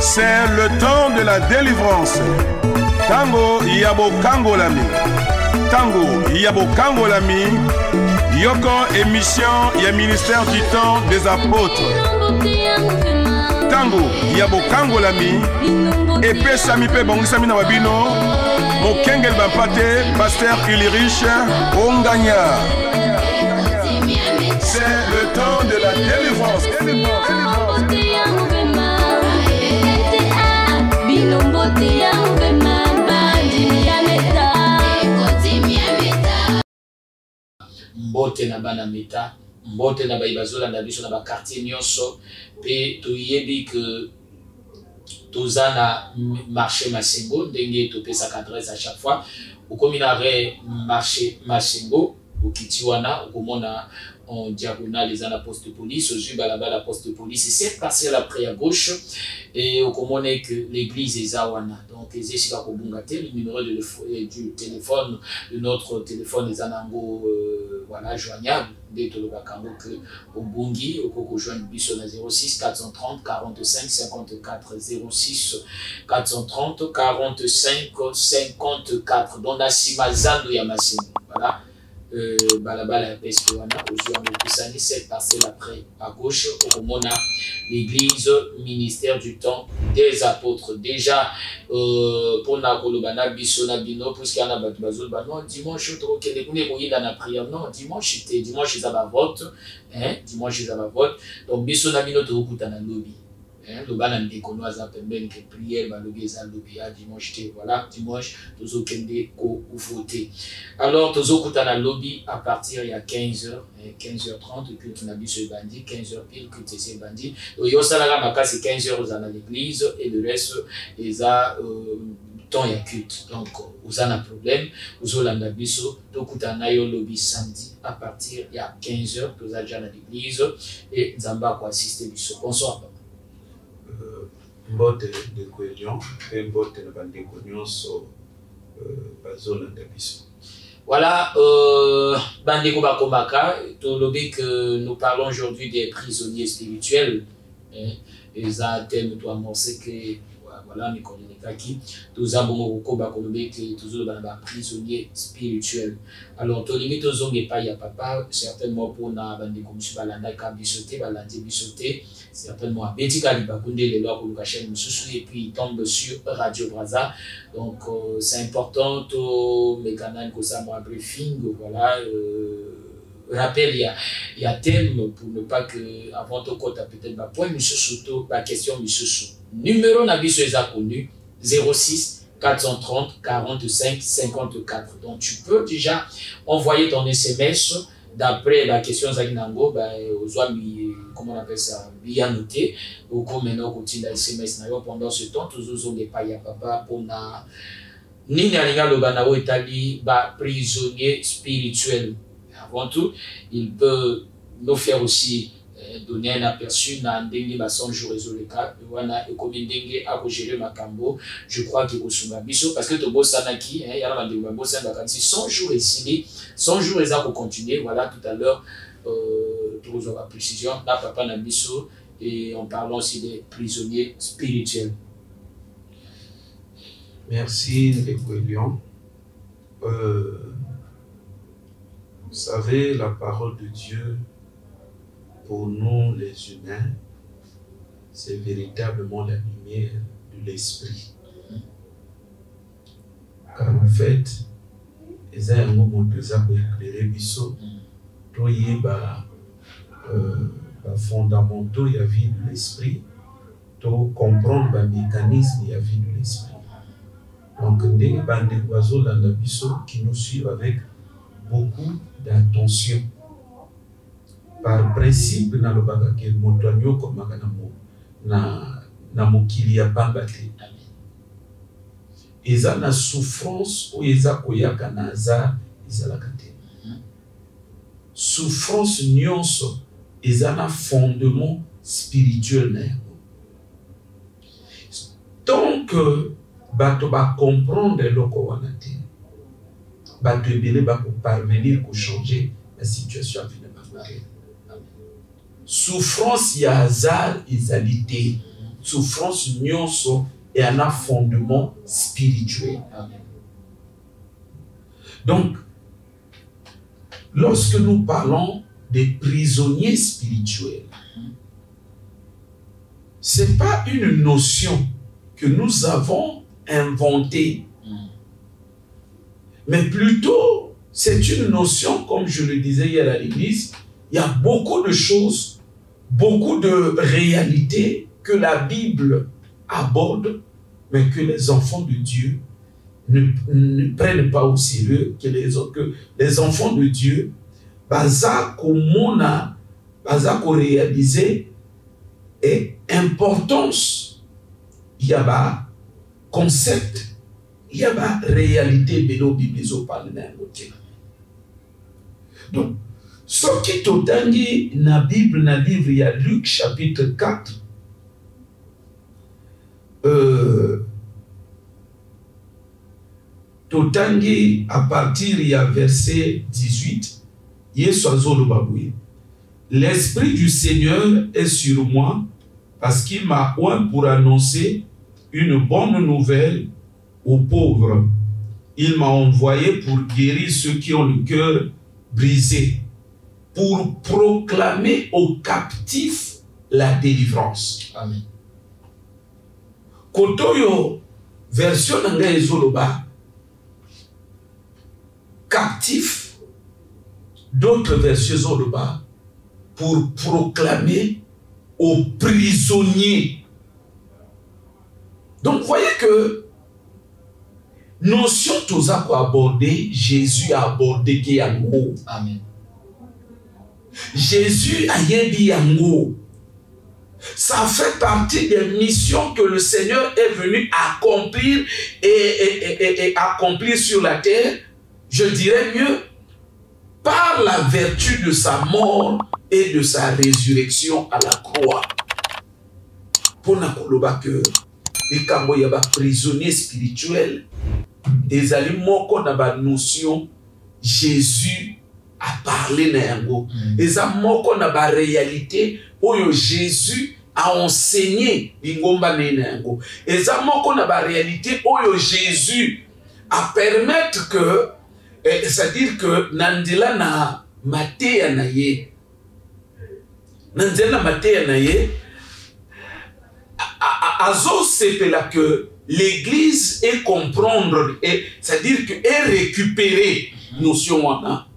C'est le temps de la délivrance. Tango Yabo Kangolami. Tango Yabo Kangolami. Yoko émission y a ministère du temps des apôtres. Tango Yabo Kangolami. Epé Sami Pe Bongisami na Wabino. Mokengel Bampate, Pasteur Ulrich Onganya. C'est le temps de la délivrance. Mbote na bana meta, mbote na baibazola na biso na ba quartier nyonso, pe toyebi que toza na marché Masengo, ndenge topesa adresse à chaque fois. Ukominare marché Masengo, ukitiwana, ukomona en diagonale les la poste de police, au balaba la poste de police, et cette parcelle après à gauche, et au commoné que l'église est Zawana. Donc, les Eshika Kobungate, le numéro du téléphone, de notre téléphone est Anango, voilà, joignable, dès que le Bakambo que au Bungi, au Koko Joint Bisso 06 430 45 54 06 430 45 54. Donc, Nasima Zando Yamasin, voilà. Balabala peste wana aujourd'hui cette parcelle après à gauche au mona l'église ministère du temps des apôtres déjà pour na kolobana biso na bino puisqu'il y a batu bazol non dimanche to kende kune koyinda na prière non dimanche za ba vote dimanche za ba vote donc biso na bino to kutana lobby le ban de konoaza pembeni que prière ba lobby za lobby à dimanche voilà dimanche tozo kende ko voter alors tozo kutana lobby à partir il y a 15h 15h30 que tu n'habites ce bandit 15h pile que tu es bandit yo sala maka c'est 15h dans l'église et le reste ils a temps ya culte donc vous avez un problème vous avez un biso to kutana yo lobby samedi à partir il y a 15h que vous avez déjà dans l'église et nzamba ko assister biso bonsoir. Mbote de Coelion et Mbote de Bandéconion sont zone de biso. Voilà, Bandeko Bakomaka, Tolobi que nous parlons aujourd'hui des prisonniers spirituels. Et ça, thème doit annoncer que voilà, nous connaissons qui tous avons Kolobé que tous les prisonniers spirituels. Alors, Tolobi, tous ont pas y a papa, certainement pour na Bandeko Balanda Kabisoté, Balandi Bisoté. Certainement à Betty Kalibakunde, les lois pour le cacher, et puis il tombe sur Radio Braza. Donc c'est important, mes canaux que ça m'a briefing, voilà. Rappel, il y a thème pour ne pas que, avant tout, quand tu as peut-être ma point, monsieur Souto, ma question, monsieur Souto. Numéro Nabiso est connu, 06 430 45 54. Donc tu peux déjà envoyer ton SMS. D'après la question Zaginango, comment on appelle ça, bien noté, ou comme maintenant continue à SMS pendant ce temps, tous ont des pailles à papa pour na ni n'alinga le banao établi prisonnier spirituel. Avant tout, il peut nous faire aussi donner un aperçu dans Ndenge Basson Jourezoleka, et comme Ndenge a géré Makambo, je crois qu'il y a biso parce que tu bosses Sanaki, il y a un boss en vacances, 100 jours ici, 100 jours et ça pour continuer. Voilà, tout à l'heure, tout la précision, là, papa Nabiso, et en parlant aussi des prisonniers spirituels. Merci, Ndeko. Vous savez, la parole de Dieu, pour nous les humains, c'est véritablement la lumière de l'esprit. Car en fait, les gens ont éclairé biso, fondamentaux de la vie de l'esprit, pour comprendre le mécanisme de la vie de l'esprit. Donc, des oiseaux dans la biso qui nous suivent avec beaucoup d'attention. Par principe, na lo bagake motoanyo komaka na mokili ya pambate. Eza na souffrance ou eza koyaka na hasard ezalaka te. Souffrance nyonso eza na fondement spirituel na yango. Donc bato ba comprendre eloko wana te. Bato ebele ba ko parvenir ko changer la situation à souffrance ya hasard ezalité souffrance nyonso et un fondement spirituel. Amen. Donc, lorsque nous parlons des prisonniers spirituels, ce n'est pas une notion que nous avons inventée, mais plutôt c'est une notion, comme je le disais hier à l'église, il y a beaucoup de choses, beaucoup de réalités que la Bible aborde, mais que les enfants de Dieu ne prennent pas au sérieux, que les enfants de Dieu, baza komona, baza ko réaliser et importance, il y a ba concept, il y a ba réalité belo biblizo parle na ngote. Donc, ce qui totangi na Bible na livre, il y a Luc chapitre 4, totangi à partir, il y a verset 18, l'Esprit du Seigneur est sur moi parce qu'il m'a oint pour annoncer une bonne nouvelle aux pauvres. Il m'a envoyé pour guérir ceux qui ont le cœur brisé, pour proclamer aux captifs la délivrance. Amen. Kotoyo version nanga ezoloba captif. D'autres versets zoloba pour proclamer aux prisonniers. Donc, vous voyez que notion tous a abordé, Jésus a abordé qui yango. Amen. Jésus a yebi yango. Ça fait partie des missions que le Seigneur est venu accomplir et accomplir sur la terre. Je dirais mieux, par la vertu de sa mort et de sa résurrection à la croix. Pour nakoloba que les kambo yaba prisonniers spirituels, les aliments qu'on a ba notion, Jésus a parlé na yango. Les aliments qu'on a ba réalité, où Jésus a enseigné l'ingomba na yango. Les aliments qu'on a ba réalité, où Jésus a permettre que c'est-à-dire que nandela na mateya na ye, nandela na mateya na ye, azo sepela que l'église est comprendre, c'est-à-dire que est récupérer notion wana.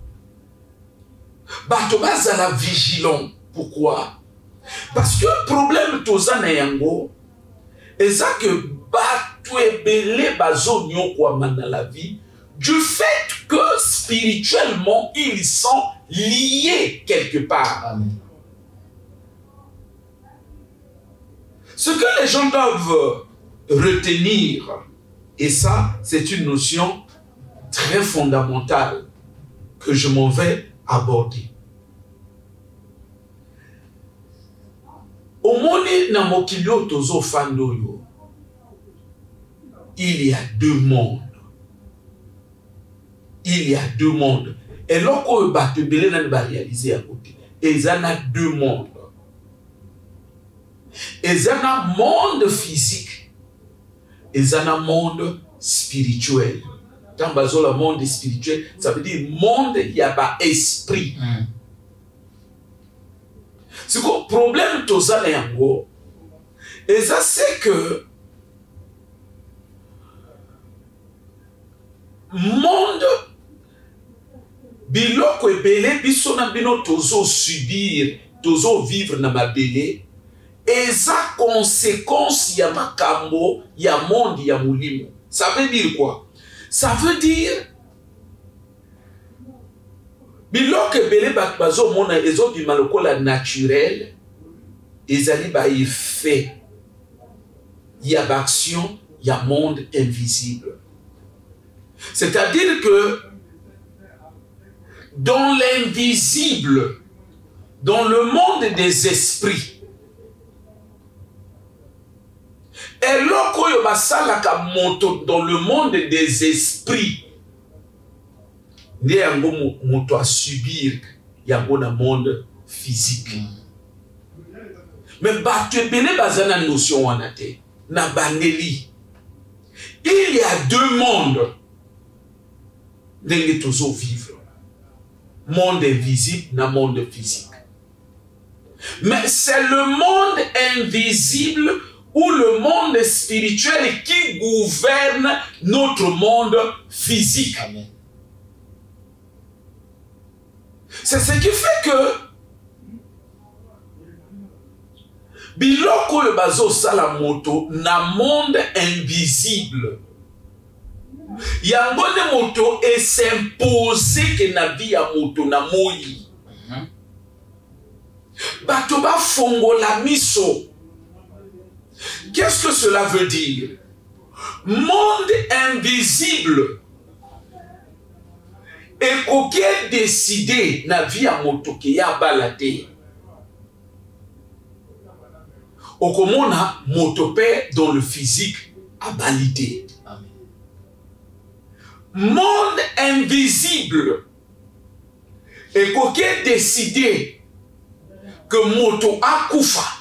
Bato bazala vigilant. Pourquoi? Parce que le problème toza na yango, et ça que bato ebele bazo nyokwa na la vie, du fait que spirituellement, ils sont liés quelque part. Amen. Ce que les gens doivent retenir, et ça, c'est une notion très fondamentale que je m'en vais aborder. Au monde na mokilio tozo fandoyo, il y a deux mondes. Il y a deux mondes. Et lorsqu'on va réaliser à côté, il y a deux mondes. Il y a un monde physique, il y a un monde spirituel. Quand on le monde spirituel, ça veut dire monde, il y a pas esprit. C'est que le problème de ça, et ça c'est que monde biloko ebele biso na bino tozo subir, tozo vivre na mabele, eza conséquence ya makambo ya monde ya mulimo. Ça veut dire quoi? Ça veut dire biloko ebele bazo mona ezo bima lokola naturel, ezali ba effet ya action ya monde invisible. C'est-à-dire que dans l'invisible, dans le monde des esprits, et lorsqu'on va dans le monde des esprits, il y a un à subir, il y a un monde physique. Mais bato ebele bazana notion wana te. Na bandeli. Il y a deux mondes. Ndenge tozo vivre. Monde invisible na monde physique. Mais c'est le monde invisible ou le monde spirituel qui gouverne notre monde physique. Amen. C'est ce qui fait que biloko yo bazo sala moto na monde invisible. Yango ne moto et s'imposer que na vie ya moto na moi. Bato ba fongola miso. Qu'est-ce que cela veut dire? Monde invisible. Et qu'aucun décidé na vie à moto qui a baladé. Okomona motopé dans le physique a validé. Monde invisible. Et qu'aucun décidé que moto a koufa.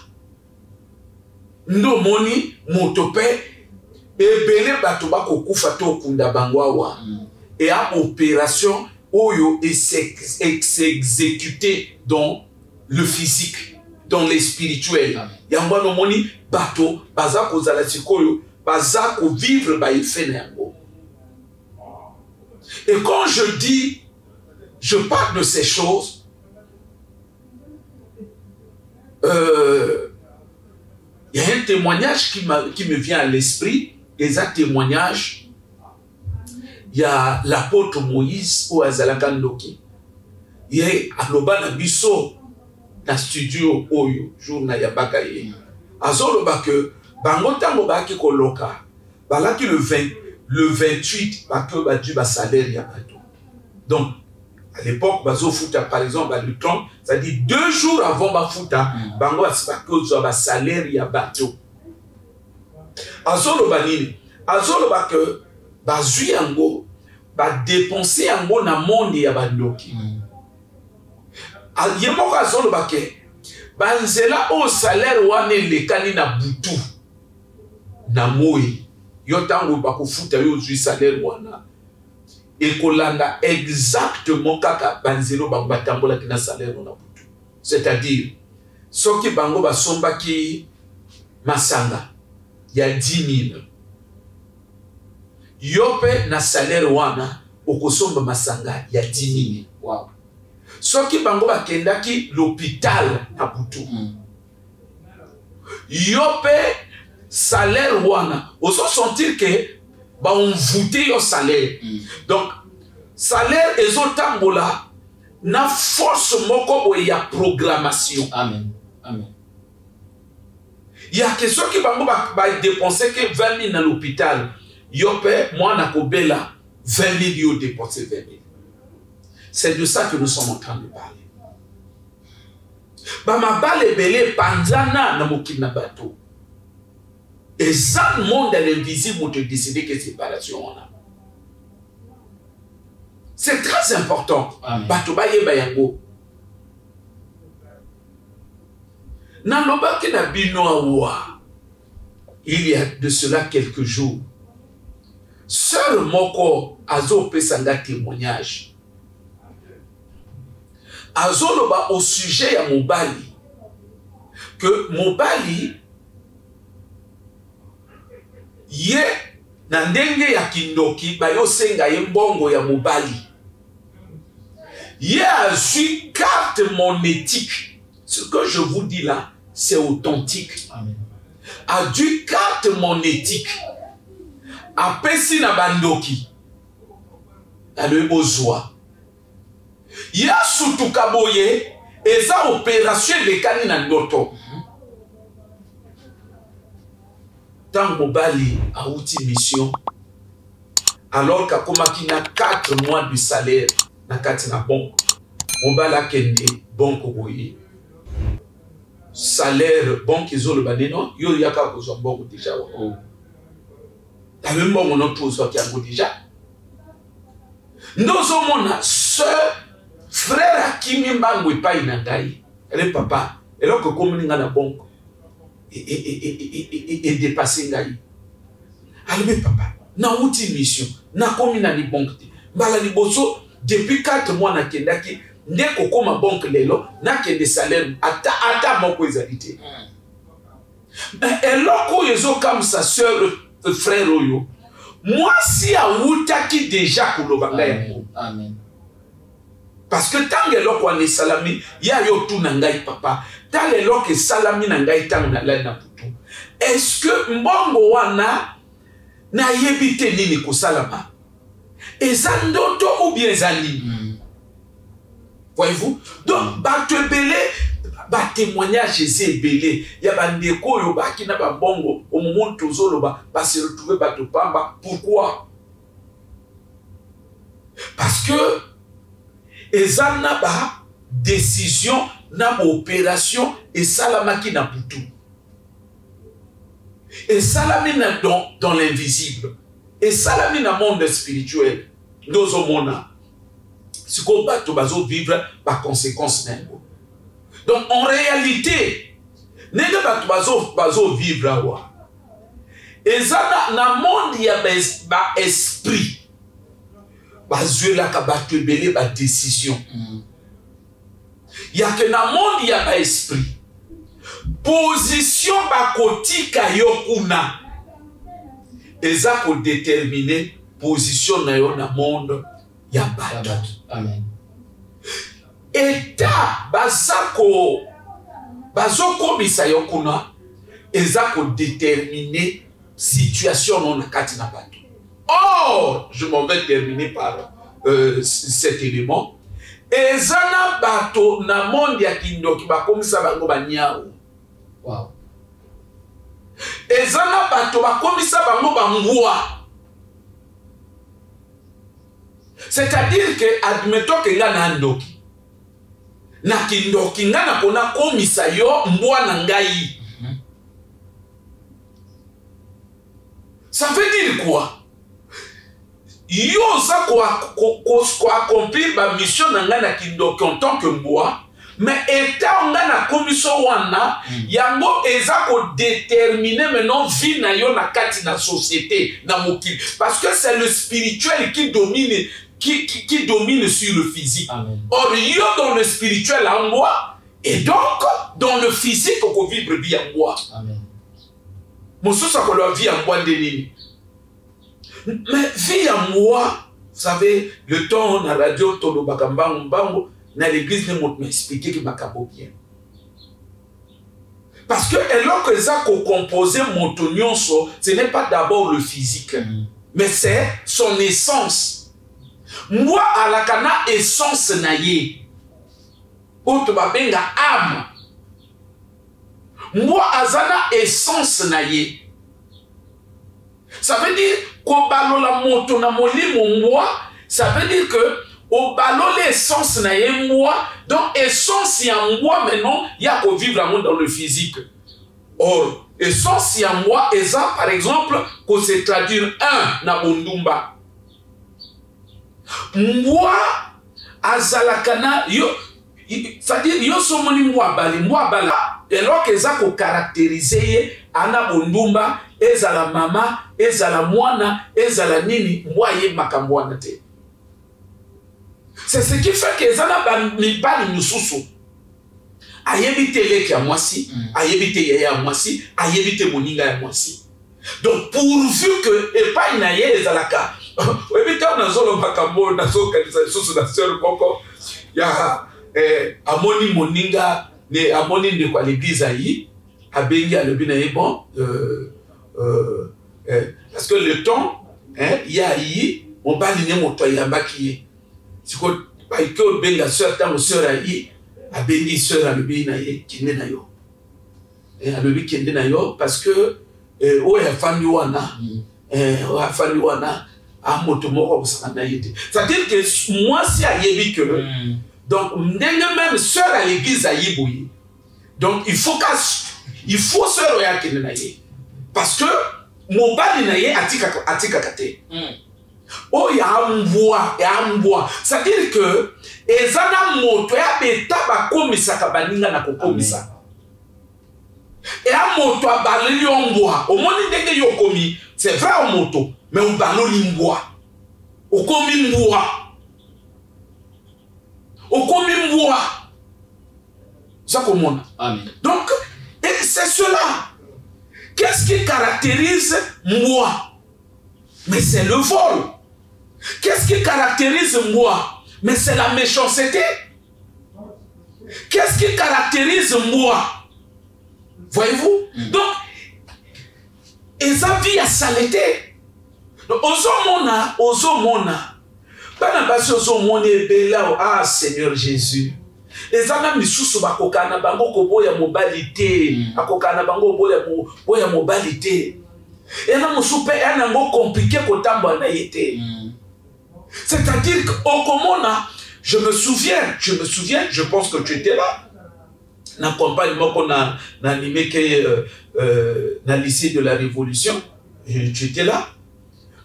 No moni motopé et belé bato bako koufa to kunda bangwawa. Et à opération oyo et s'exécuter dans le physique, dans le spirituel. Yamba no moni bato baza kozala sikoyo baza ko vivre ba effet nango. Et quand je dis, je parle de ces choses, il y a un témoignage qui me vient à l'esprit, et ça témoignage, il y a l'apôtre Moïse ou Azalakandoki. Il y a Aloba Nabiso na studio Oyo, jour na Yabakaye. Azoloba que Bangotango Baki Koloka, Balaki le 28, Bako Badu Basalaire Yabato. Donc, à l'époque, Bazo Fouta, par exemple, le temps, ça dit 2 jours avant Bafouta, Bango Asbako Zoba Salaire Yabato. Azoloba Nini, Azoloba que Bazui Yango, ba dépenser Yango na monde Yabandoki. Yemoko Azoloba ke, Banzela au salaire wane le kani na butu, na moui, yotango bako futa yo zui salaire wana. Et kolanda exactement kaka banzelo batambola kina salaire na butu. C'est-à-dire, soki bango basomba ki masanga, ya 10 000. Yope na salaire wana, okosomba masanga ya 10 000. Wow. Soki bango bakendaki l'hôpital na butu. Yope salaire wana, oso sentir que ba on voûté yo salaire. Donc salaire ezotambola na force moko bo ya programmation. Amen. Amen. Il y a que ceux qui bango ba dépenser que 20 000 dans l'hôpital. Yope moi na kobela 20 000 yo dépenser 20 000. C'est de ça que nous sommes en train de parler. Ba mabale belé panzana na mokina bato. Et ça, le monde est invisible pour te décider que séparation on a. C'est très important. Batobaye bayango. Naloba ke na bino awa. Il y a de cela quelques jours. Seul moko azo pesanga témoignage. Azo loba au sujet à Mobali. Que Mobali ye na ndenge ya kindoki bayo senga ye mbongo ya mobali. Ye a su carte monétique. Ce que je vous dis là, c'est authentique. Amen. A dû carte monétique. A pesi na bandoki. A le bozwa. Ye a sutuka boye. Eza opération le kani na ndoto. Tant Mobali a outil mission, alors qu'à Komaki na 4 mois de salaire, na kati na banque, Mobali a kende banque boye. Salaire, banque iso le bane non, yo yaka kozwa banque déjà. La même banque on trouve soit qui a déjà. Nous sommes ce frère Kimi Mbangwe pa inangai. Le papa, alors que comme ninga na banque et dépasser ngai alors papa na outil mission na komi na ni banque mbala liboso depuis 4 mois na kendaki ndeko koma banque lelo na kende salaire ata moko ezalité eloko yezo comme sa sœur frère oyo moi si a outaki déjà kolobanga yango amen parce que tant eloko ane salami ya yo tu na ngai papa tant eloko salami na ngai tant na la na putu est-ce que mbongo wana na yebite nini ko salama ezandoto ou bien ezali voyez-vous donc bato belé ba témoignage c'est belé ya bandeko yo ba kina ba bongo au moment tozolo ba se retrouver bato pamba pourquoi parce que ezana ba décision na ba opération et salamaki na putu et salami na dans l'invisible et salami na monde spirituel nous au monde ce qu'on bato bazo vivre par conséquence même. Donc en réalité nega bato bazo vivre awa ezana na monde ya ba esprit bazuela ka bato belé ba décision ya que na monde ya ba esprit position ba kotika yokuna eza ko déterminer position na yo na monde ya bato. Amen. Eta bazako bazoko bisa yokuna eza ko déterminer situation non kati na bato. Or, je m'en vais terminer par cet élément. Ezana bato na monde ya kindoki bakomisa bango banyao. Wow. Ezana bato bakomisa bango bangwa. C'est-à-dire que admettons que nga na ndoki na kindoki nga na kona komisa yo mbwa na ngai. Ça veut dire quoi? Yo za ko accomplir ba mission na nga na kindoki en tant que mbwa, mais étant nga na commission wana yango eza ko déterminer maintenant vie na yo na kati na société na mokili, parce que c'est le spirituel qui domine qui domine sur le physique. Amen. Or yo dans le spirituel en moi et donc dans le physique on vivre bien en moi. Amen. Mosusa ko la vie en moi de nini. Mais vie en moi, vous savez, le temps na radio tolo bakambango mbango na l'église ne m'a expliqué que makabo bien. Parce que alors que ça ko composer mon tonionso, ce n'est pas d'abord le physique, mais c'est son essence. Moi à la kana essence naye. Auto babenga âme. Moi azana essence naye. Ça veut dire qu'on balola moto na molimo moi, ça veut dire que au ballon l'essence naye moi, donc essence ya moi maintenant, il y a qu'on vivre dans le physique. Or, essence ya moi, et ça par exemple, qu'on se traduire un na bondumba. Moi, azalakana, yo, c'est-à-dire, yo somoni moi bala, et alors que ça qu'on caractérise, ana bondumba, ezala mama, ezala mwana, ezala nini, moi ye makamwana te. C'est ce qui fait que ezala mibali nususu. Ayebite leki ya mwasi, ayebite yaya ya mwasi, ayebite moninga ya mwasi. Donc pourvu que epai na ye ezalaka, ebite on azolo makambo na so kanisa susu na sœur koko ya amoni moninga ne amoni de kwa l'église ayi abengi alobi na ye bon parce que le temps ya yi on bali ne moto ya mbaki siko ba ko benga sœur ta sœur ayi abengi sœur alobi na ye kende na yo alobi kende na yo parce que o ya fandi wana o ya fandi wana a moto moko busana yete. C'est-à-dire que moi si ayebi que donc même sœur à l'église ayiboyi. Donc il faut sœur ya kende na ye parce que mobali na ye atika kate. Oh ya mboa. C'est-à-dire que ezana moto ya beta ba komisa ka baninga na kokomisa. Et à moto à balé en bois. Au moment où yo commis, c'est vrai au moto, mais au balé en bois. Au commis bois. Au commis bois. Ça comment? Amen. Donc, c'est cela. Qu'est-ce qui caractérise moi? Mais c'est le vol. Qu'est-ce qui caractérise moi? Mais c'est la méchanceté. Qu'est-ce qui caractérise moi? Voyez-vous? Donc, et ça vit à saleté. Donc, ozomona. Banabasi ozomona ebela, ah Seigneur Jésus. Et ça n'a mis sous bakokana bango koboya mobilité. Akokana bango boya mobilité. Et là, mon souper est un mot compliqué pour t'emballer. C'est-à-dire qu'au Comona, je me souviens, je pense que tu étais là. Dans l'accompagnement qu'on a animé dans le lycée de la Révolution, tu étais là.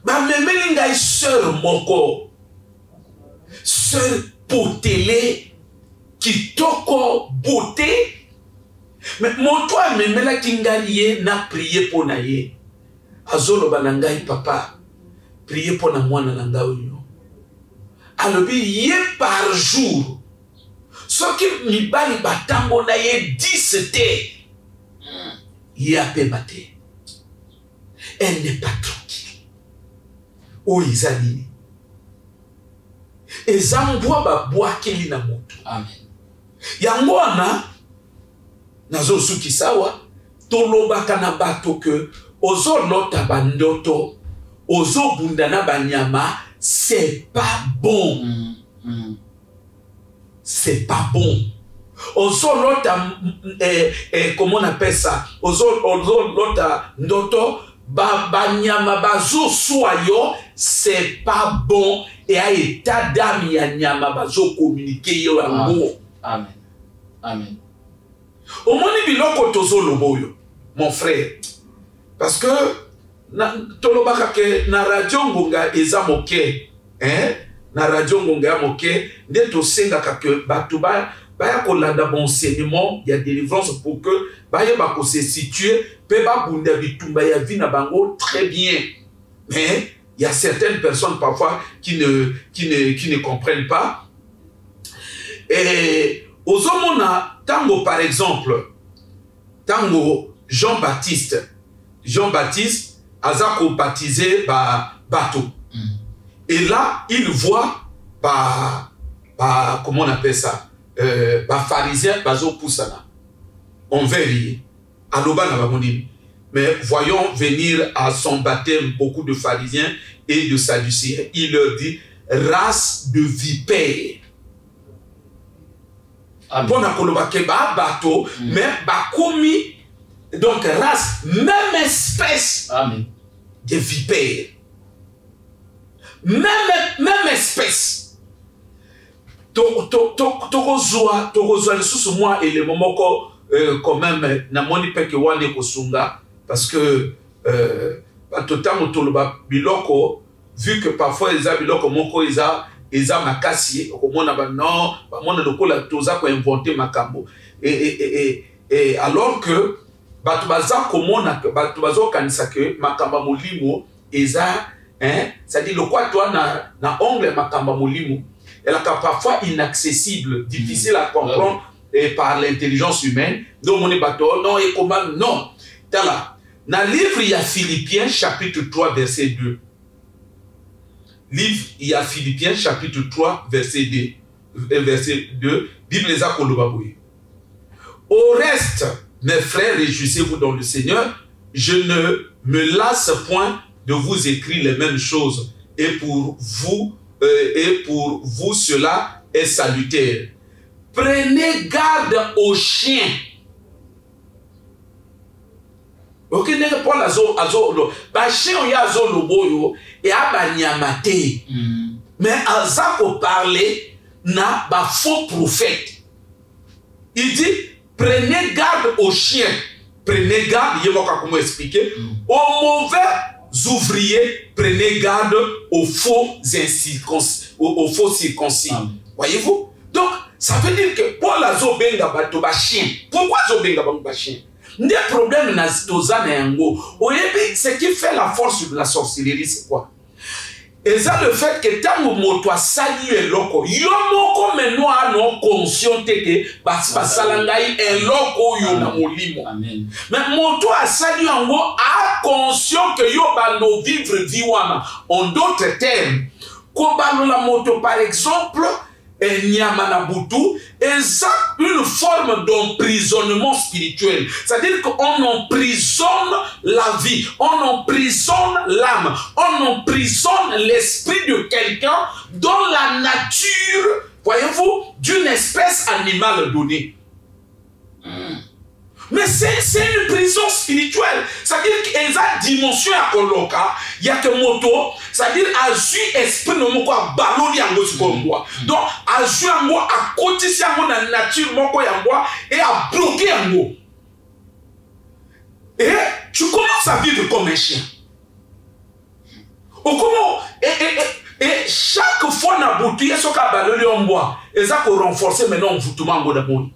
Ma mémélinga est sœur moko, sœur potélé, qui toko beauté. Mais mon toi, méméla kingalie n'a prié pour naïe. Azolo banangai papa, priez pour na mwana nanga oyo. Alors yé par jour. Ce qui mibali batango na yé 10 té. Yé a pébaté. Elle n'est pas tranquille. Oh izali. Et zambwa ba boa keli na moto. Amen. Yango ana nazo suki sawa toloba kana bato que ozo lota bandoto, ozo bundana banyama, c'est pas bon. C'est pas bon. Ozo lota, comment on appelle ça? Ozo lota ndoto, banyama bazo soyo, c'est pas bon. Et à état d'âme yanyama bazo communiquer yo amour. Amen. Amen. Au moins biloko tozo loboyo, mon frère. Parce que tolobaka ke na radio ngonga eza moke, na radio ngonga moke, nde to senga ka ke batu ba ya kolanda bon enseignement ya délivrance pour que ba yeba ko se situer pe ba bunda bitumba ya vie na bango très bien. Mais il y a certaines personnes parfois qui ne comprennent pas. Et aux homona tango par exemple, tango Jean-Baptiste a baptisé bateau. Et là, il voit comment on appelle ça, pharisien bazo poussana. On veille. Mais voyons venir à son baptême beaucoup de pharisiens et de sadducéens. Il leur dit, race de vipères. Bon, bateau, mais bakoumi. Donc, race, même espèce. Amen. De vipères. Même espèce. Tokozwa le sous moi et le momoko quand même na moni peke wane kosunga parce que totalement toloba biloko vu que parfois ils a biloko moko eza makasi okomona ba non ba mona lokola toza ko inventer makambo et alors que batu baza komona batu bazo kanisa que makamba molimo eza c'est-à-dire le quoi toi na ongle makamba molimo elle est parfois inaccessible, difficile à comprendre par l'intelligence humaine. Donc on est bateau non et comment non. Tala dans le livre il y a Philippiens chapitre 3 verset 2. Livre il y a Philippiens chapitre 3 verset 2. Bible les a kolobaboui. Au reste, mes frères, réjouissez-vous dans le Seigneur. Je ne me lasse point de vous écrire les mêmes choses. Et pour vous, cela est salutaire. Prenez garde aux chiens. Ok, n'est pas la zone azolo. Ba chien ya azolo boyo et abanyamate. Mais azako parler na ba faux prophète. Il dit prenez garde aux chiens. Prenez garde, il y a comment expliquer. Aux mauvais ouvriers, prenez garde aux faux circoncis. Voyez-vous? Donc, ça veut dire que pour la zobenga bato ba chien. Pourquoi zobenga ba chien? Des problèmes na tozana yango. Oyebi, ce qui fait la force de la sorcellerie, c'est quoi? Et ça, le fait que tant que moto a sali eloko, yo moko meno a non conscient que basalangai eloko yo na molimo. Amen. Mais moto a sali yango a conscient que yo bando vivre viwana. En d'autres termes, ko la moto par exemple, Nyamanabutu, est une forme d'emprisonnement spirituel. C'est-à-dire qu'on emprisonne la vie, on emprisonne l'âme, on emprisonne l'esprit de quelqu'un dans la nature, voyez-vous, d'une espèce animale donnée. Mais c'est une prison spirituelle. C'est-à-dire qu'il y a une dimension à Koloka, il y a que moto, c'est-à-dire à su esprit no moko a baloni yango sikombo. Donc à su yango à côté si yango na nature moko yango et à bloquer yango. Et tu commences à vivre comme un chien. Et chaque fois na boutu yeso ka baloni yango et ça pour renforcer maintenant envoûtement ngo d'abord.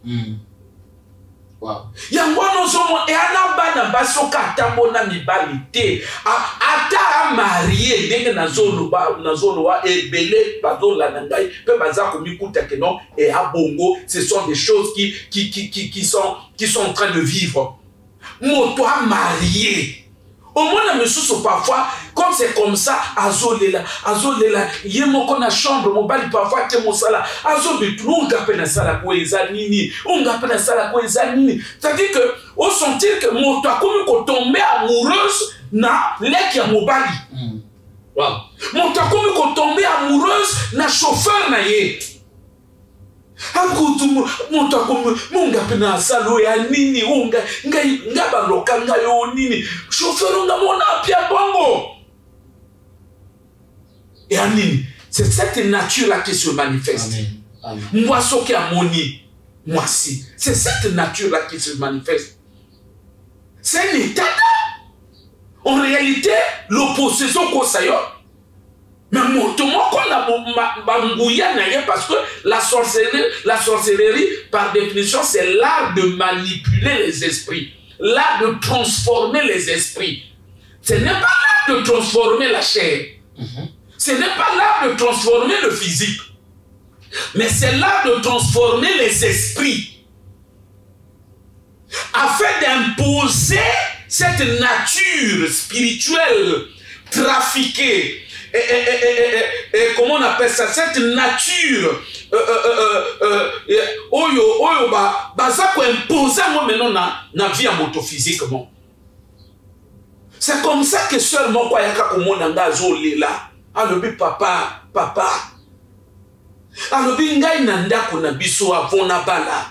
Wow. Yango nozomo e anabana basoka tambo na mibalite ata marié ndenge nazolo wa ebele bazola na ngai pe bazako mikuta que non et abongo ce sont des choses qui sont en train de vivre. Moto a marié au moins me sous parfois comme c'est comme ça azolela yemoko na chambre mobali parfois te mosala azobetu unga pena sala ko ezanini c'est-à-dire que au sentir que moto a comme ko tomber amoureuse na leki ya mobali. Wow. Moto a comme ko tomber amoureuse na chauffeur na ye. Akutu moto comme munga pena salo ya nini unga ngaba lokanga yo nini chauffeur nga mona pia bongo et nini c'est cette nature là qui se manifeste. Amen. Moi ce qui a moni moi si c'est cette nature là qui se manifeste. C'est un état en réalité l'opposition qu'on sayo. Mais moto moko na bangouya na ye parce que la sorcellerie par définition c'est l'art de manipuler les esprits, l'art de transformer les esprits. Ce n'est pas l'art de transformer la chair. Ce n'est pas l'art de transformer le physique. Mais c'est l'art de transformer les esprits afin d'imposer cette nature spirituelle trafiquée. Et comment on appelle ça, cette nature oyo baza ko imposer moi maintenant na vie en moto physiquement. C'est comme ça que seulement kwa yaka komona ngazo lela alobi papa alobi ngai na ndako na biso avona bala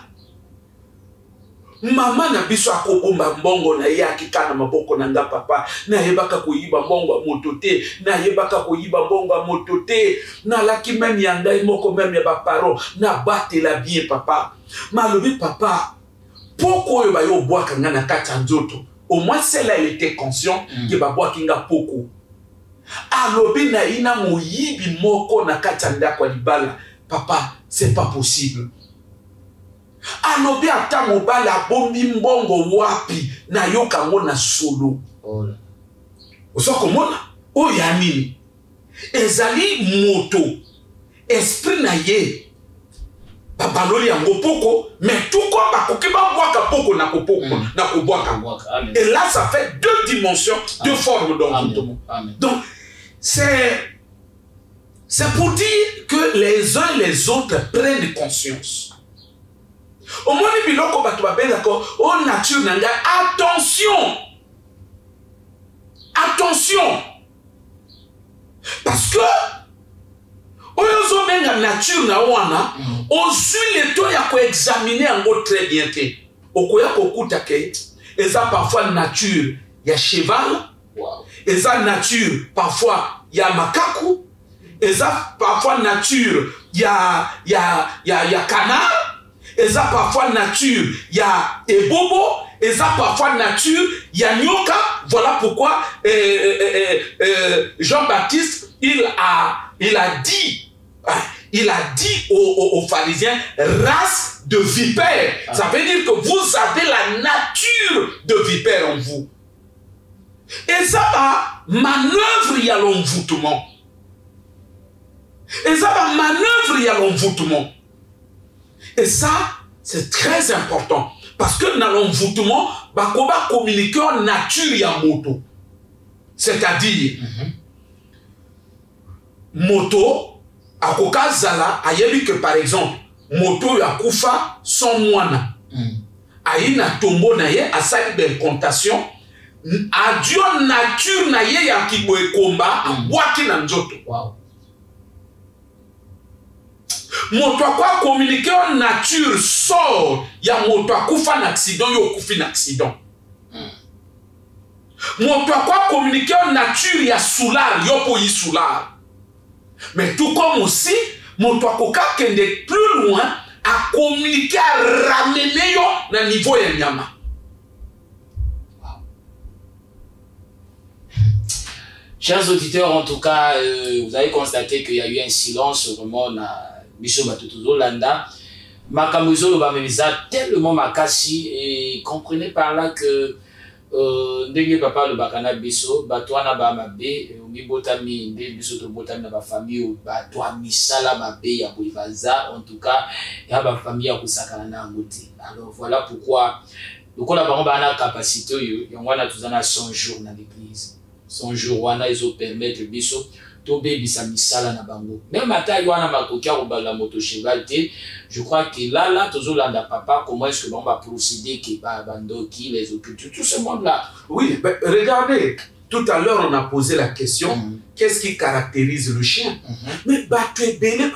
mama na biso akobomba mbongo na ye akikana maboko na nga papa na yebaka koyiba mbongo moto te na yebaka koyiba mbongo moto te na laki même ya ngai moko même ya ba parents na batela bien papa malobi papa poko yo ba yo boaka nga na kati nzoto au moins celle-là elle était conscient que ba boaki nga poko alobi na ina moyibi moko na kati ndako libala papa c'est pas possible. Alobi ata mobali abombi mbongo wapi na yoka ngona solo. Osoko mona o ya nini ezali moto esprit na ye babaloli yango poko mais tout comme bakoki babwaka poko na kopoko na kobwaka. Et là ça fait deux dimensions, deux formes d'envoûtement. Donc c'est pour dire que les uns et les autres prennent conscience. Au moins, les biloko batu babel d'accord. Oh nature nanga. Attention, attention, parce que oyozo benga nature na wana. Osu le to ya ko examiner ango très bien te. Okoya kokuta ke. Eza parfois nature ya cheval. Eza nature parfois ya makaku. Eza parfois nature ya canard. Et ça parfois nature, il y a ebobo, et ça parfois nature, il y a nyoka. Voilà pourquoi Jean-Baptiste, il a dit aux pharisiens, race de vipère. Ça veut dire que vous avez la nature de vipère en vous. Et ça va manœuvre, il y a l'envoûtement. Et ça va manœuvre, il y a l'envoûtement. Et ça, c'est très important. Parce que dans l'envoûtement, on va communiquer en nature et en moto. C'est-à-dire, moto, à Kokazala, a yebi que par exemple, moto ya kufa sans moine. Aïna tombo na ye, a sali d'incantation, a Dieu nature na ye ya kiboe komba, a waki na nzoto. Wow. Moto a quoi communiquer en nature sort, ya moto a kufa en accident, yo kufi en accident. Moto a quoi communiquer en nature, ya soulard, yo po yi soulard. Mais tout comme aussi, moto a koka kende plus loin, à communiquer, à ramener yo na niveau ya nyama. Chers auditeurs, en tout cas, vous avez constaté qu'il y a eu un silence vraiment na Micho Batutuzo Landa. Makamuzo Lobamemiza tellement makasi et comprenez par là que ndenge papa le bakana biso batwana ba mabe ngi botami nde biso to botami na ba famille batwa misala mabe ya boivaza en tout cas ya ba famille ya kusakana na ngoti. Alors voilà pourquoi lokola bango bana capacité yo yongwana tuzana 100 jours na l'église 100 jours wana izo permettre biso to bebisa misala na bango même ata wana makokia ko bala moto cheval te. Je crois que là, Tozolanda papa, comment est-ce que l'on va procéder, qui va Bandoki, les occultes, tout ce monde-là. Oui, ben, regardez, tout à l'heure on a posé la question, qu'est-ce qui caractérise le chien? Mais Batu Ebele,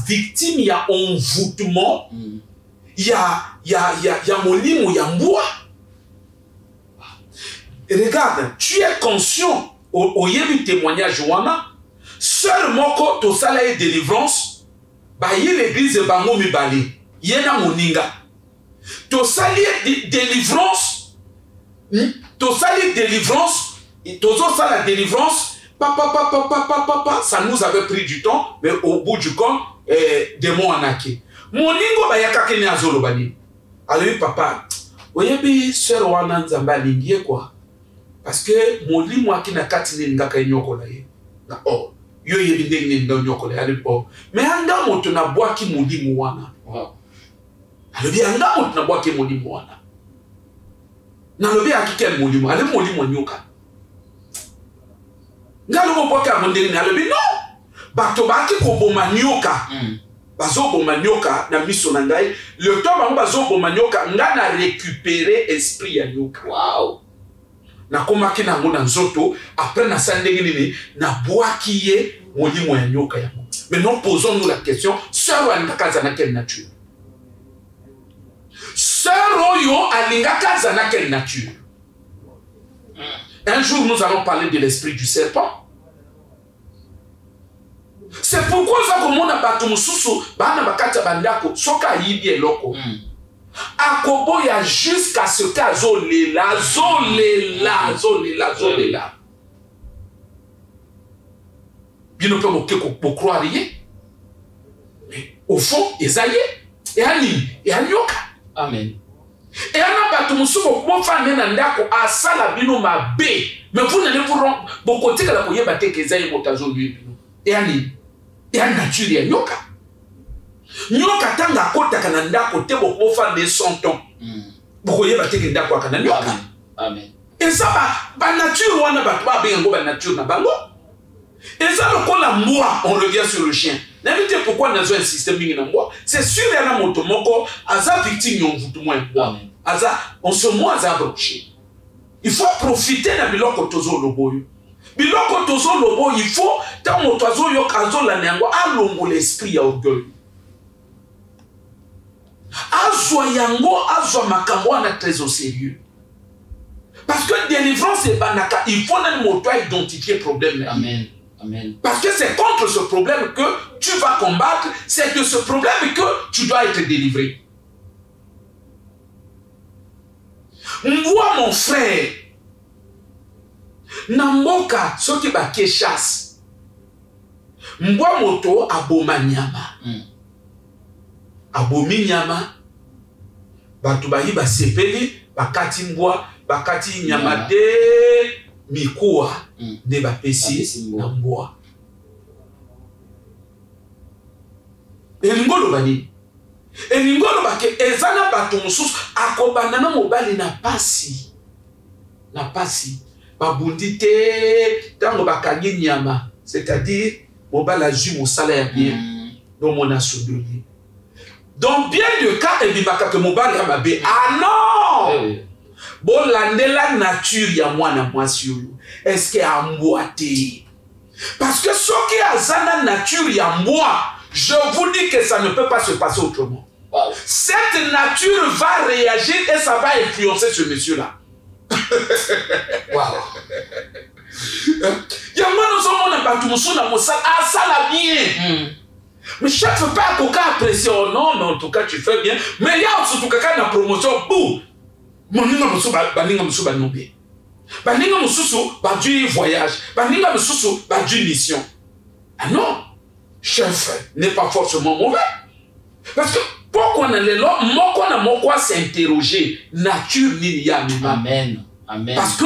victime, il y a envoûtement, il y a molimo, il y a mboua. Regarde, tu es conscient, au yébi témoignage wana, seul moko to sala et délivrance, ba yi l'église bango mi bali yena moninga to sali délivrance to sali délivrance to zo sala délivrance papa ça nous avait pris du temps mais au bout du compte démon anaki moningo ba yakake ni azolo bani alors papa oyebi sœur wana nzamba lingie quoi parce que molimo akina kati ni ngaka nyoko la ye na oh yo yebi ndenge ndo nyoko ya lepo mais anga moto na bwaki mulimu wana alobi anga moto na bwaki mulimu wana na lobi akike mulimu ale mulimu nyoka ngalo mo bwaka mondenge alobi non bato baki ko boma nyoka bazo boma nyoka na miso na ngai le temps bango bazo boma nyoka ngana récupérer esprit ya nyoka. Wow. Na komaki na ngona nzoto après na sandenge nini na bwaki ye molimo ya nyoka ya mo. Maintenant posons-nous la question, sœur alingaka zana quelle nature? Sœur oyo alingaka zana quelle nature? Un jour nous allons parler de l'esprit du serpent. C'est pourquoi ça comme on a battu mususu bana bakata bandako soka yibi eloko. Akobo ya jusqu'à ce cas zolela. Bien on peut beaucoup croire mais au fond Esaïe et Annie et Anyoka. Amen. Et on a battu musuko pour faire un ndako à sala bino ma b mais vous n'allez vous rendre beaucoup de la poye battre que Esaïe motazo lui et Annie et Annie nature et Anyoka. Nyoka tanga kota kana ndako te boko fa de 100 ans. Boko yeba te ndako kana nyoka. Amen. Et ça ba nature wana ba ba bengo ba nature na bango. Et ça le kola moi on revient sur le chien. N'avez pourquoi nazo un système mingi na moi. C'est sûr il y a moto moko aza victime on vous tout moins. Aza on se moi aza broché. Il faut profiter na biloko tozo loboyo. Biloko tozo lobo il faut tant moto azo yo kazo la nango alongo l'esprit ya orgueil. Azwa yango azwa makambo na très au sérieux parce que délivrance et banaka il faut même moto identifier problème. Amen. Amen. Parce que c'est contre ce problème que tu vas combattre, c'est de ce problème que tu dois être délivré. Moi mon frère namboka soki ba ke chasse mbwa moto aboma nyama abomi nyama bato bayi basepeli bakati mbwa bakati nyama te mikuwa nde bapesi na mbwa elingolo bani elingolo bake ezana bato mosusu akobanda na mobali na pasi babundi te tango bakangi nyama c'est-à-dire mobali azwi mosala ya bien donc mon asodoli donc bien de cas ebimaka ke mobali ya mabe ah non bolandela nature ya mwana mwasi oyo est-ce que ambwa te parce que soki azana nature ya mbwa je vous dis que ça ne peut pas se passer autrement. Wow. Cette nature va réagir et ça va influencer ce monsieur-là. Wow. Yamma nous sommes en batumusu na mosala asala bien. Mais chaque fois pas koka apprécier oh non mais en tout cas tu fais bien mais il y a surtout kaka na promotion bou. Moninga musu baninga musu banombe. Baninga mususu ba du voyage, baninga mususu ba du mission. Ah non. Chef n'est pas forcément mauvais. Parce que pourquoi on a les lois, moi s'interroger nature ni ya mima. Amen. Amen. Parce que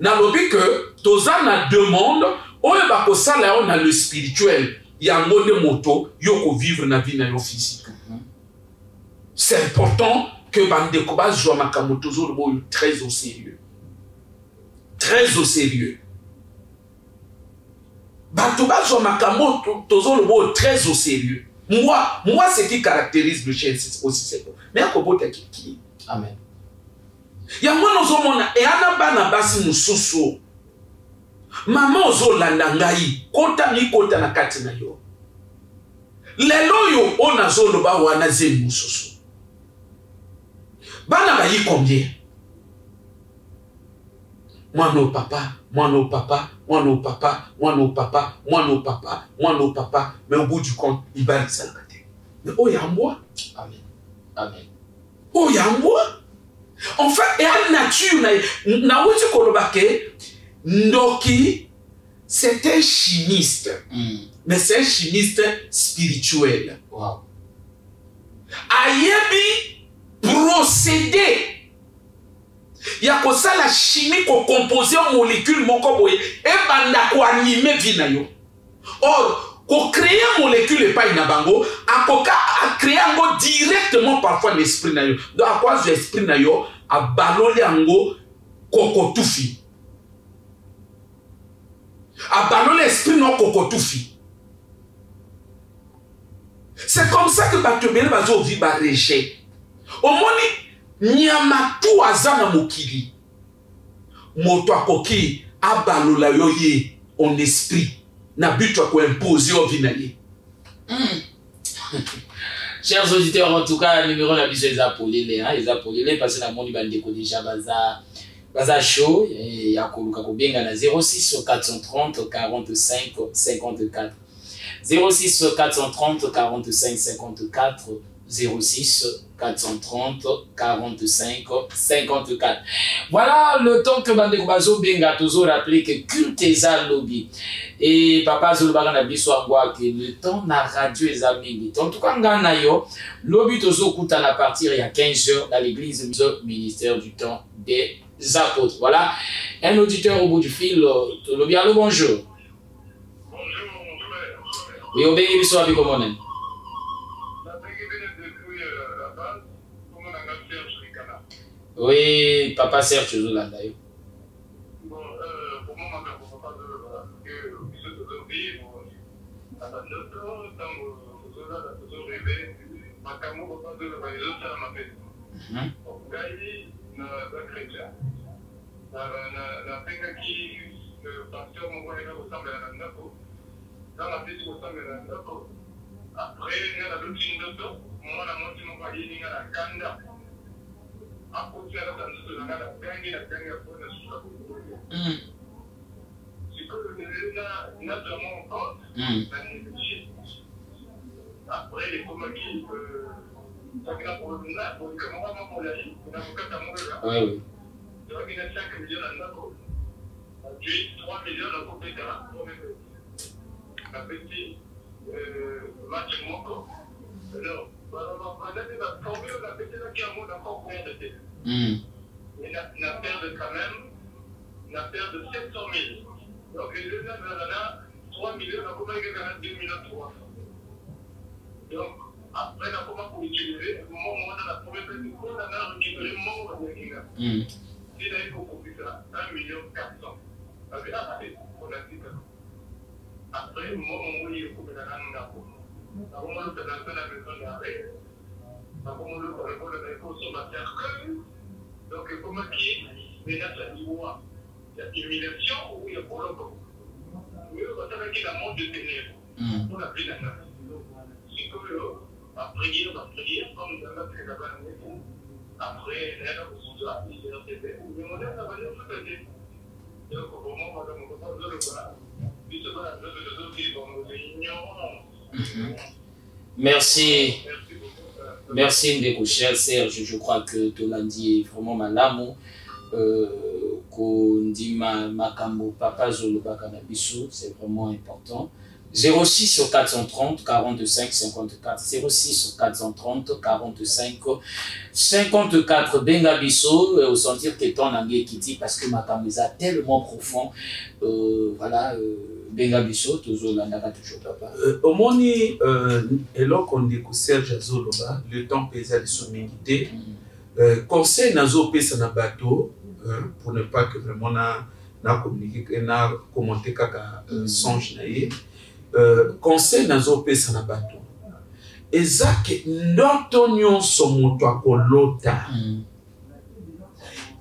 dans le but que toza na demande, on va ko sala on a le spirituel. Ya ngone moto yoko vivre na vie na yo physique. C'est important que bande ko ba joa makambo toujours très au sérieux. Très au sérieux. Batuba zo makambo tozo le mot très au sérieux. Moi ce qui caractérise le chien c'est aussi c'est bon. Mais akobota kiki. Amen. Ya mwana zo mona e ana bana basi mususu. Mama ozo landa ngai kota mi kota na kati na yo. Lelo yo ona zo lo ba wana ze mususu. Bana ba yi combien? Mwana papa, mwana papa, mwana papa, mwana papa, mwana papa, mwana papa, mais au bout du compte, il va ça la tête. Mais oh ya moi. Amen. Amen. Oh ya moi. En fait, et à nature na wuti kolobake Ndoki c'est un chimiste. Mais c'est un chimiste spirituel. Wow. Ayebi procédé. Il y a comme ça la chimie qu'on compose en molécule moko boye et banda ko animer vie na yo. Or, ko créer molécule et pas ina bango, a créer ngo directement parfois l'esprit na yo. Donc à quoi l'esprit na yo a balolé ngo kokotufi. A balolé l'esprit no kokotufi. C'est comme ça que batobele bazo vi ba rejet. Au moni nyama tu azana mokili moto akoki abalola yo ye en esprit na but ko imposer au vinaye. Chers auditeurs, en tout cas, le numéro la biso les apolélé hein, les apolélé parce que la moni bande ko déjà baza show et ya koluka ko benga na 06 430 45 54 06 430 45 54 06 430 45 54. Voilà le temps que Bandeko Bazo Benga toujours rappelé que culte eza lobby et papa Zolbaga na biso angwa que le temps na radio eza mingi. En tout cas ngana yo lobby tozo kuta na partir il y a 15h dans l'église du ministère du temps des apôtres. Voilà un auditeur au bout du fil lobby allo bonjour. Bonjour mon frère. Oui au bengi biso abi komonen. Oui, papa Serge Zolanda. Bon, pour moi, papa que je dois vivre à la note, dans Zolanda, toujours rêvé, ma camo, papa de la maison, ça m'a fait. Donc, Gaï, na chrétien. Na penga qui, le pasteur, mon voyage ressemble à un nako. Dans la vie, ressemble à un nako. Après, il y a l'autre ligne de temps. Moi, la moitié, mon voyage, il y a la kanda. A côté de la danse, la gagne pour la soupe. C'est que le n'a vraiment compte, après, les commandés, ça vient pour le n'a, pour le commandement pour la vie, on a un cas à mourir. Oui. Il y a 5 millions à l'eau. Tu es 3 millions à côté de la la petite match moko. Alors, La paire de quand même, la paire de 700 000. Donc les deux là, 3 millions, on a comment il y a 2 millions 300. Donc après, on a comment pour utiliser, au moment où on a la première place, on a récupéré le moment où on a gagné. Si là, il faut couper ça, 1 million 400. Avec après, on a dit ça. Après, au moment où il faut couper la langue d'abord. À un moment où on a la maison d'arrêt, à un moment où on a la consommateur que. Donc, comment qui est à niveau, il y a humiliation ou il y a prolongement. Oui, on va savoir qu'il y a un monde de ténèbres. On a pris la main. C'est comme la prière, comme nous avons fait là-bas. Après, il y a un pouvoir, il y a un ténèbre. Mais on a la valeur tout à fait. Donc, au moment où on va pas besoin de voir, justement, la besoin de vivre, nous ignorons. Merci. Merci Ndeko, cher Serge. Je crois que Tolandi est vraiment malamu. Kondima Makambo Papa Zoloba Kanabiso, c'est vraiment important. 06 sur 430 45 54. 06 sur 430 45 54. Bengabiso, au sentir que ton anglais qui dit parce que Makambo est tellement profond. Voilà. Bengabiso, toujours papa. Au moni, et là qu'on dit que Serge Zoloba, le temps pesa de son milité. Conseil nazo pesa na bateau, pour ne pas que vraiment na communiquer, na commenter kaka songe na ye. Conseil nazo pesa na bateau. Ezake ndoto nyonso moto akolota.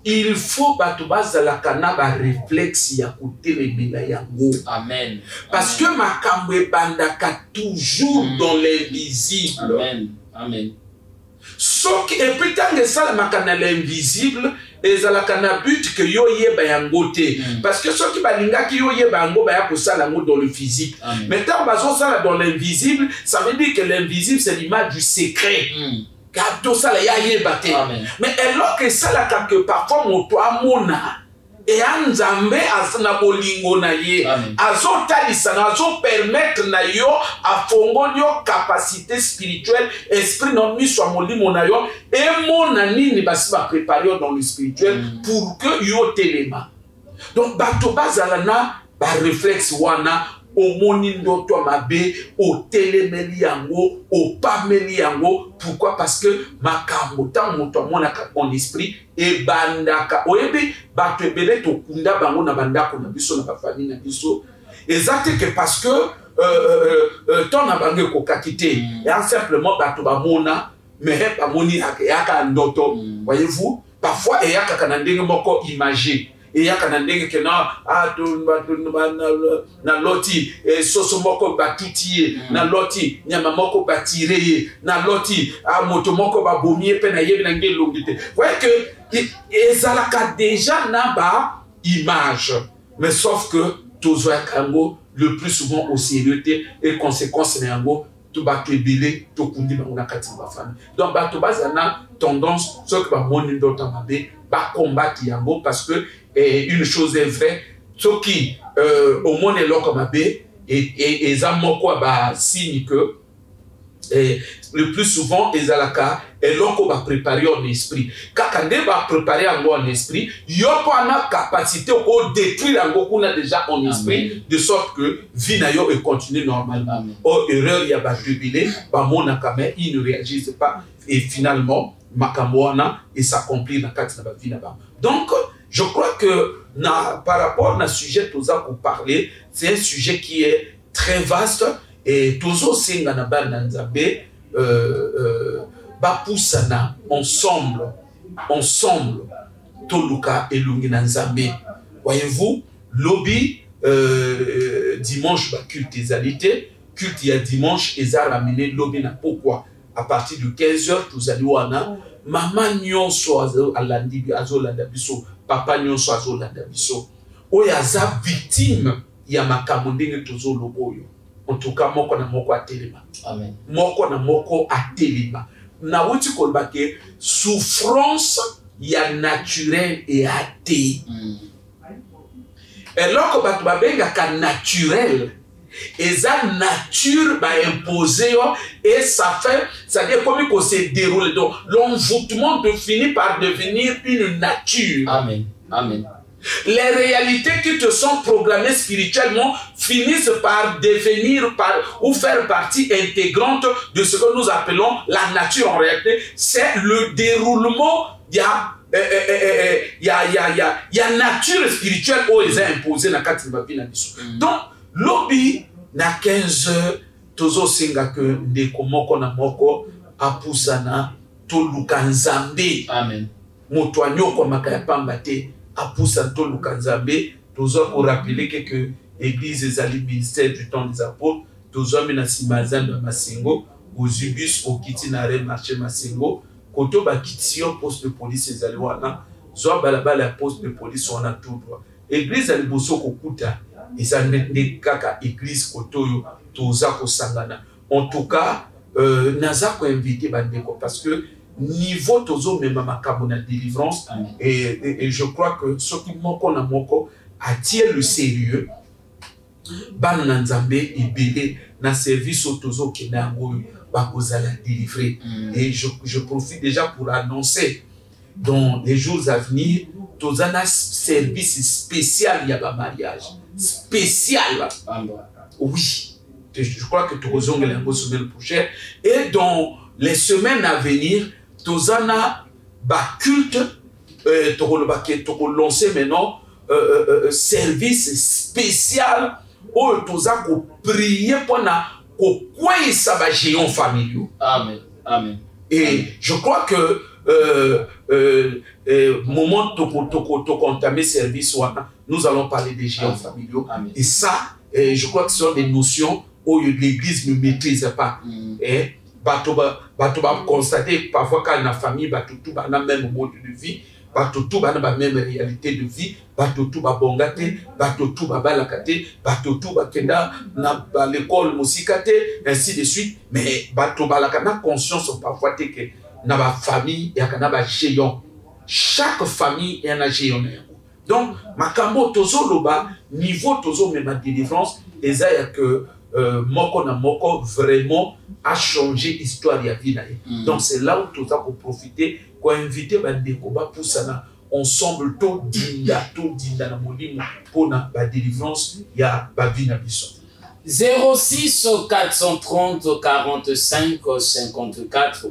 Il faut bato bazalaka na ba réflexe ya kotelemela yango. Amen. Parce que makambo ebandaka toujours dans l'invisible. Amen. Amen. Sauf et puis tant que ça makana l'invisible ezalaka na but que yo yeba yango te. Parce que ceux qui balingaki yo yeba yango ba ya kosala yango dans le physique. Mais tant bazo sala dans l'invisible, ça veut dire que l'invisible c'est l'image du secret. Mais alors que ça là quelque parfois mon toi mona et anzambe asana bolingo na ye azotalisa na azo permettre na yo afongonyo capacité spirituelle esprit non mis sur molimo na yo et mon ani ni basi ba préparer dans le spirituel pour que yo telema. Donc bato bazalana ba réflexe wana au moni ndoto mabe au telemeli yango au pameli yango. Pourquoi? Parce que makambo ta moto mona mon esprit et bandaka oyebi bato ebele to kunda bango na bandako na biso na ba famille na biso exact que parce que ton na bango ko kakité et simplement bato ba mona mais ba moni aka ndoto. Voyez-vous, parfois et yaka kana ndenge moko imagé et yaka na ndenge ke na na loti soso moko batutie na loti nyama moko batire na loti moto moko babomie pe na yebi na ngeli longite. Voyez que ezalaka déjà na ba image, mais sauf que tozoa kango le plus souvent au sérieux et conséquence na yango to ba tebele to kundi ba na kati ba famille. Donc ba to bazana tendance ce que ba moni ndota mabe ba combattre yango parce que une chose est vraie, ce qui au monde est là comme abbé et ça moko ba signe que le plus souvent les alaka et là qu'on va préparer en esprit. Quand on va préparer en esprit, il y a pas la capacité de détruire en qu'on a déjà en esprit de sorte que vie na yo et continue normalement. Oh erreur il y a ba jubilé, ba mona kamé ils ne réagissent pas et finalement makamboana et s'accomplit dans quatre na ba vie là-bas. Donc je crois que par rapport à ce sujet que pour parler, c'est un sujet qui est très vaste et toujours singa na ba nanzabe bapusana ensemble toluka et lungi nanzabe. Voyez-vous, lobby dimanche ba culte ezalité, culte ya dimanche eza ramené lobby na pourquoi à partir de 15h tous allez wana maman nyonso alandi azolanda biso papa nyonso azolanda biso oyo aza victime ya makambo ndenge tozoloba oyo en tout cas moko na moko atelema. Amen. Moko na moko atelema na wuti koloba ke souffrance ya naturel et athée. Eloko bato babengaka naturel Et ça, nature va imposer, et ça fait, c'est-à-dire comme il se déroule. Donc, l'envoûtement finit par devenir une nature. Amen. Amen. Les réalités qui te sont programmées spirituellement finissent par devenir ou faire partie intégrante de ce que nous appelons la nature en réalité. C'est le déroulement, il y a nature spirituelle où ils ont imposé dans la vie. Donc, lobby, na 15 heures, tozo singa que ndeko moko na moko apusana to lukanzambe. Amen. Moto anyoko makaya pamba te apusana to lukanzambe. Tozo pour rappeler que l'église ezali ministère du temps des apôtres. Tozo mena simazando masengo ozubus okitinare marché masengo koto ba kitio poste de police ezali wana zo balabala poste de police wana tout droit. Église ali boso kokuta et ça n'est qu'à église kotoyo toza kosangana. En tout cas, naza ko invité bandeko parce que niveau tozo même makabo na délivrance et je crois que ce qui moko na moko attire le sérieux ban na nzambe ebele na service tozo kenango ba kozala délivrer. Et je profite déjà pour annoncer dans les jours à venir tozana service spécial ya ba mariage. Spécial. Oui, je crois que tu rejoins les semaine prochaine. Et dans les semaines à venir, Tozana ba culte, tu lancer maintenant service spécial où Toza ko prier pour na ko quoi ça va géant familiaux. Amen. Amen. Et je crois que moment to entamer service nous allons parler des géants familiaux. Amen. Et ça, je crois que ce sont des notions où l'église ne maîtrise pas. Et bato ba constater parfois quand la famille bato tout ba na même mode de vie, bato tout ba na même réalité de vie, bato tout ba bongate, bato tout ba balakate, bato tout ba kenda na l'école musikate, ainsi de suite. Mais bato balakana conscience parfois que na ba famille ya kana ba géant. Chaque famille est un géant. Donc, makambo tozo loba niveau tozo même délivrance et ça y que moko na moko vraiment a changé l'histoire ya vie na. Donc c'est là où toza pour profiter pour inviter bandeko ba poussana ensemble tout dinda na molimo pour na ba délivrance ya ba vie na biso. 06 430 45 54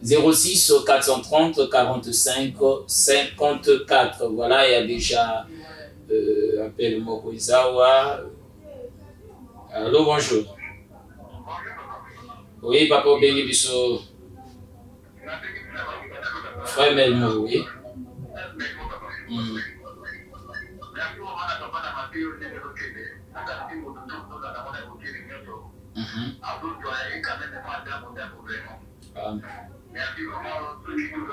06 430 45 54. Voilà, il y a déjà appel Mokoizawa. Allô, bonjour. Oui, papa Béni Bisso. Frère Melmo, oui. Merci vraiment tous les jours.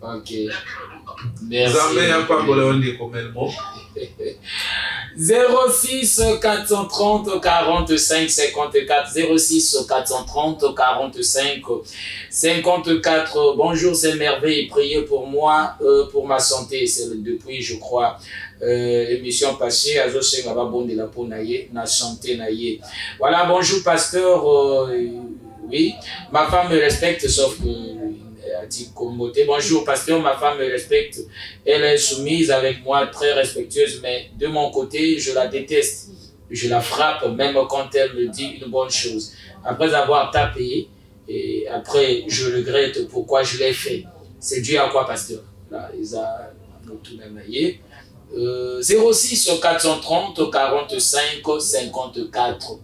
Ok. Merci. 06 430 45 54 06 430 45 54. Bonjour, c'est merveille. Priez pour moi, pour ma santé. C'est depuis, je crois, émission passée. La santé naïe. Voilà, bonjour, pasteur. Oui, ma femme me respecte, sauf que a dit Comboté. Bonjour, pasteur, ma femme me respecte. Elle est soumise avec moi, très respectueuse, mais de mon côté, je la déteste. Je la frappe, même quand elle me dit une bonne chose. Après avoir tapé, et après, je regrette pourquoi je l'ai fait. C'est dû à quoi, pasteur? Là, ils ont tout même. 06 430 45 54.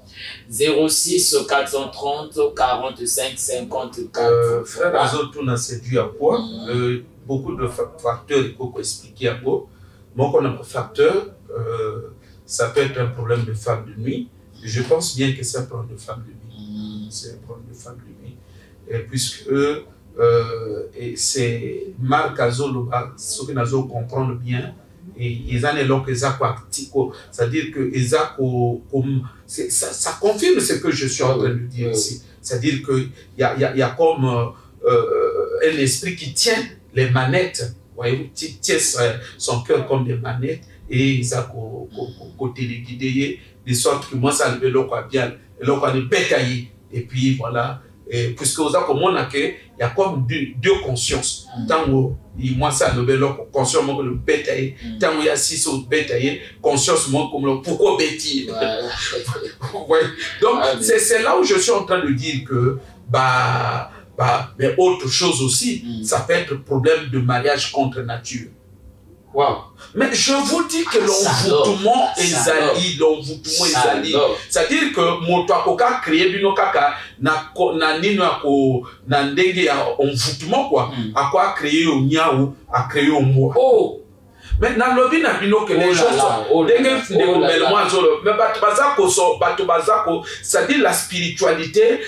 06 430 45 54. Frère Azotuna, c'est dû à quoi? Beaucoup de facteurs, il faut expliquer à quoi. Donc, on a un facteur, ça peut être un problème de femme de nuit. Je pense bien que c'est un problème de femme de nuit. C'est un problème de femme de nuit. Et puisque c'est Marc Azolo, ce que nous comprendre bien, et ils en est là que c'est-à-dire que ça confirme ce que je suis en train de dire ici. C'est-à-dire qu'il y a comme un esprit qui tient les manettes, voyez-vous, qui tient son cœur comme des manettes, et ça téléguidé de sorte que moi ça le bien, le bétaillé, et puis voilà. Et puisque vous avez il y a comme deux consciences. Tant que moi ça le conscience moi le bétail, tant qu'il y a six autres bétaillés, conscience moi comme le pourquoi bêtise. Donc c'est là où je suis en train de dire que mais autre chose aussi, ça peut être problème de mariage contre nature. Wow. Mais je vous dis que l'envoûtement est zali, l'envoûtement est zali. C'est-à-dire que mon toakoka créé bino kaka na nino na ndenge ya envoûtement quoi. À quoi créer au niaou, à créer au moi. Oh. Mais dans le lobby na bino que les choses mais batubazako c'est-à-dire la spiritualité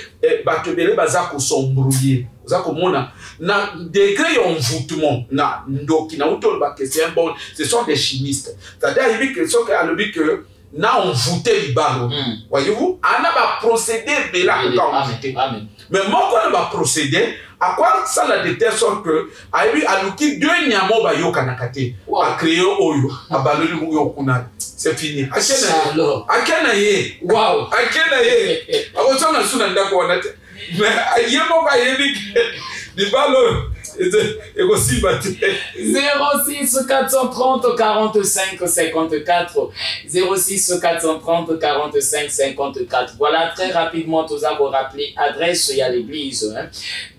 batubele bazako sont brouillés. Na degré envoûtement na ndoki na utol ba que c'est un bon, ce sont des chimistes. C'est-à-dire que na envoûté libalo. Voyez-vous, ana ba procédé de la envoûté. Mais moi quand va procéder à quoi ça la de telle sorte que a luki deux nyamo ba yo kanakate a créé oyo a baloli yo kuna c'est fini. Akena ye. Wow. Akena ye. Awoso na suna ndako wanate. Mais yemo ba yebi di balo et aussi 06 430 45 54 06 430 45 54. Voilà, très rapidement, tous à vous rappeler adresse à l'église.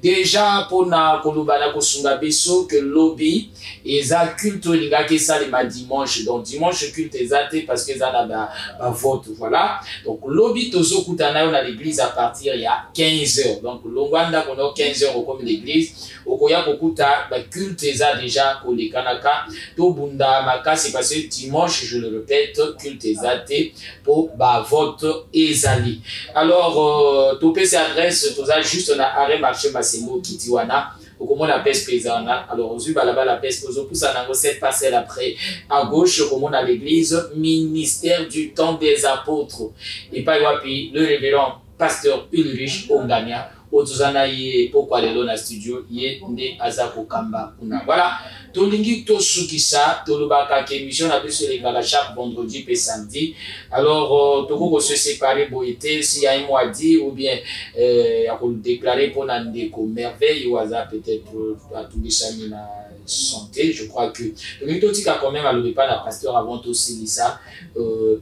Déjà, pour na kolubana kosunga beso que lobby et ça culte linga que ça les dimanche. Donc dimanche culte exacté parce que ça a vote. Voilà. Donc lobby tozo kutana na l'église à partir il y a 15h. Donc longwanda kono 15h au comme l'église. Okoya kokuta ba culte eza déjà kolekanaka to bunda makasi parce que dimanche je le répète culte exacté pour ba vote ezali. Alors to pese adresse toza juste na arrêt marché Massimo Kitiwana au comment la peste paysanne. Alors aujourd'hui là-bas la peste poso pour ça nango cette parcelle après à gauche comme on a l'église ministère du temps des apôtres et pas wapi le révérend pasteur Ulrich Ongania. Otuzana ye pourquoi les lona studio ye nde azako kamba kuna. Voilà, tolingi to sukisa to lobaka ke émission na biso les gars chaque vendredi et samedi. Alors toko se séparer boité si y a un mois dit ou bien à déclarer pour ndeko merveille ou hasard peut-être à tout les na santé. Je crois que le totika quand même à le pas la pasteur avant aussi ça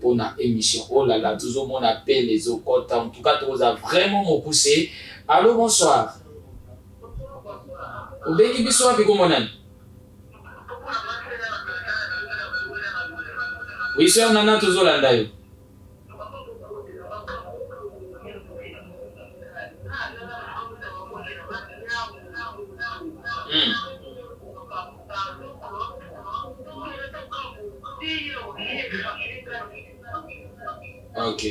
pour na émission. Oh là là, toujours mon appel les autres en tout cas tu as vraiment me poussé. Allô, bonsoir. Obéki biso api komonan. Oui, sœur Nana tozolanda yo. Ok.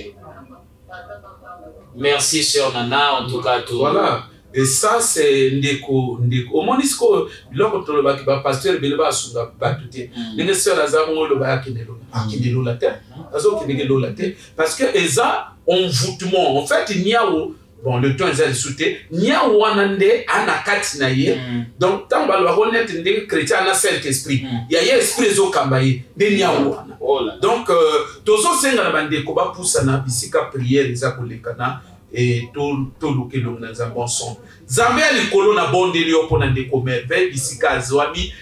Merci sœur Nana, en tout cas tout. Voilà. Et ça c'est ndeko au monisco biloko to ba ba pasteur beleba sunga batute. Ndenge sœur azamo lo ba akinelo la terre. Azo kinelo la terre parce que eza envoûtement. En fait il y a bon le temps est souté il y a wanande anakati na ye. Donc tant ba lo honnête ndenge chrétien na Saint-Esprit. Il y a esprit zo kambaye de nya wana. Donc tozo senga na bandeko ba poussa na bisika prière za kolekana et tout lukelo na za bon son. Zambe alikolo na bondeli opona ndeko merveille bisika zwami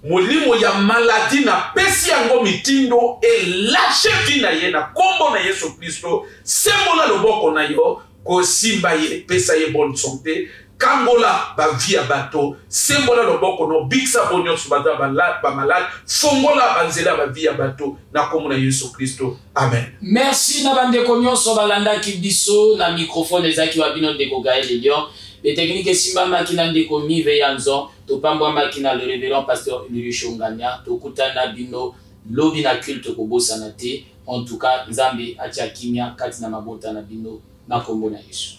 molimo ya maladie na pesi yango mitindo et lâche vie na ye na kombo na Yesu Kristo sembola loboko na yo ko simba ye pesa ye bonne santé kangola ba via bato sembola loboko no biksa bonyo subata ba malade fongola banzela ba via bato na kombo na Yesu Kristo. Amen. Merci na bande komyo so balanda kibiso na microphone ezaki wa bino ndeko Gaël Elion. Les techniques simba makina ndeko mive yanzo to pambwa makina le révérend pasteur Ulrich Ongania to kutana bino lobi na culte ko bosana te En tout cas, Nzambe atia kimia kati na mabota na bino na kombo na Yesu.